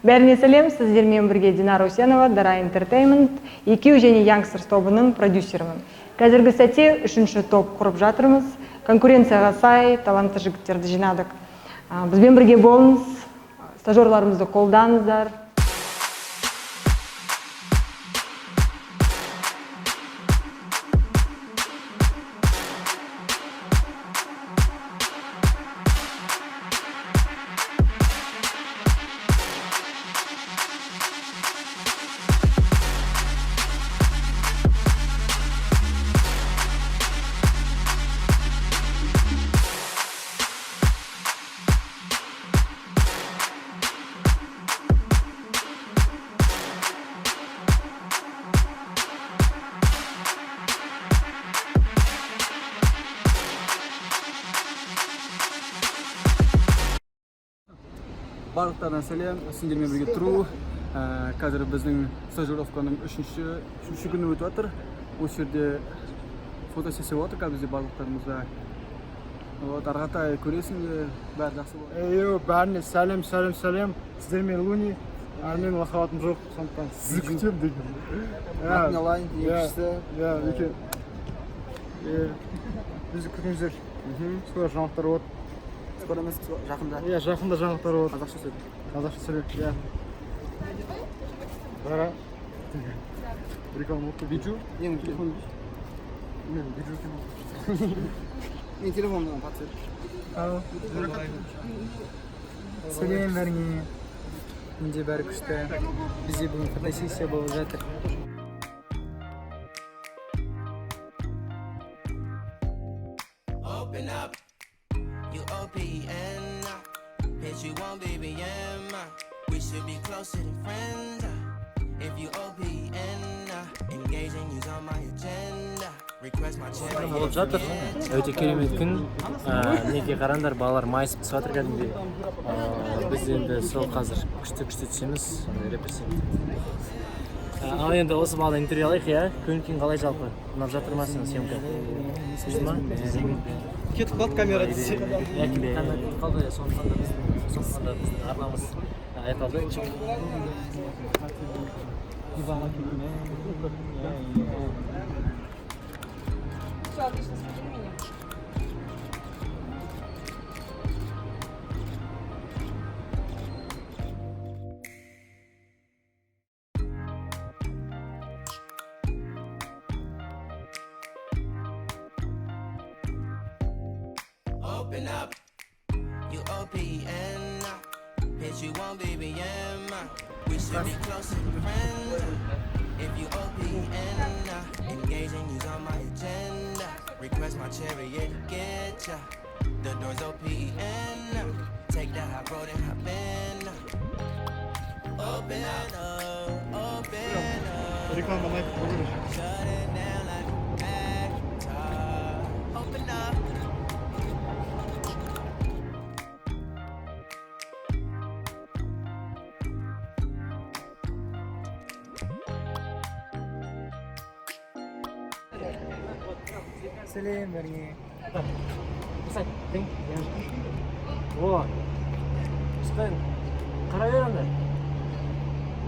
Бәріне сәлем, сіздермен бірге Дара Dara Entertainment, екеу және Youngsters тобының продюсерімін. Қазіргі сәтте 3-ші топ құрып жатырмыз. Конкуренцияға сай, талантты жігіттерді жинадық. Бізбен бірге болыңыз, стажерларымызды қолдаңыздар. Барлықтарына сәлем, сендермен бірге тұру. Қазір біздің стажировканың 3-ші күні өтіп жатыр. Осы жерде фотосессия отыр, бізде барлықтарымызда. Ары қарай көресіңдер, бәрі жақсы болады. Бәріне сәлем. Сіздермен Луни, менің лақабатым жоқ, сондықтан сізді күтем деген. Атналайн, екіншісі. Бізді күтіңіздер. Скоро жаңалықтар болады. Скоро емес, жақында. Жақында жаңалықтар болады. Қазақша сөйлеп. Дара. Реклама отты. Видео? Менің телефоным. Менің телефонымнан қатысып. Сәлем бәріңе. Менде бәрі күшті. Бізде бүгін фотосессия болып жатыр. Open up, you OPN, bitch you won't BBM, we should be closer than friends, if you OPN, engaging you's on my agenda, request my cherry. Болып жатыр. Өте керемет күн. Неге қараңдар, балалар майысып түсіп жатыр кәдімгідей. Біз енді сол қазір күшті түсеміз, репрессент. Ал енді осы балда интервью алайық, иә? Көңіл-күйің қалай жалпы? Ұнап жатыр ма сенің съемка? Сүйді ма? Кетіп қалды камера десе. Камера кетіп қалды, сондықтан да біздің арнамыз аяқталды. Open up, you OPN, bitch you won't BBM, we should be closer than friends, if you OPN, engaging you's on my agenda, request my chariot to get ya, the door's OPN, take the high road and hop in, open up, Реклама лайк olur. shut it down like actor, open up. Сәлем бәріңе. О, ұстайын. Қара бер онда.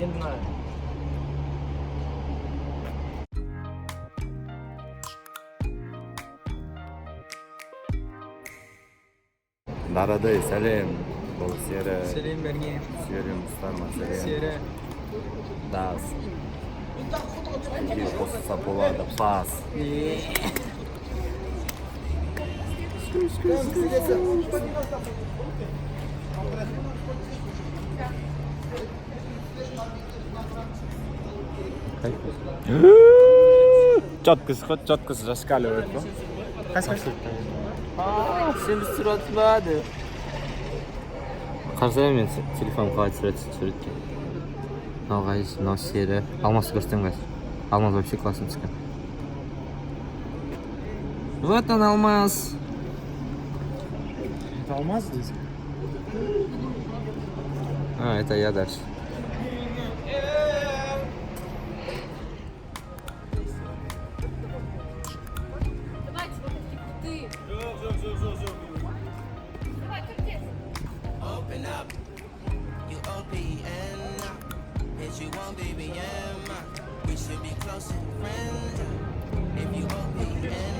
Енді мына. DaraDay, сәлем. Бұл сері. Сәлем бәріңе. Сүйерім ұстарма, сәлем. Сері. Дас. Қосылса болады, пас. Четкость раскаливает, да? Сен біз түсіріп жатыр ма? Қарсай мен телефон қалай түсіретсің суретке. Алғайыз, мынау сері. Алмазды көрсетем қайсы. Алмаз вообще классно түскен. Вот он, алмаз. Это алмаз здесь? Это я дальше. Давайте, вы такие крутые. Open up, you OPN, Bet you won't, baby, yeah, ma. We should be closer friends. If you OP and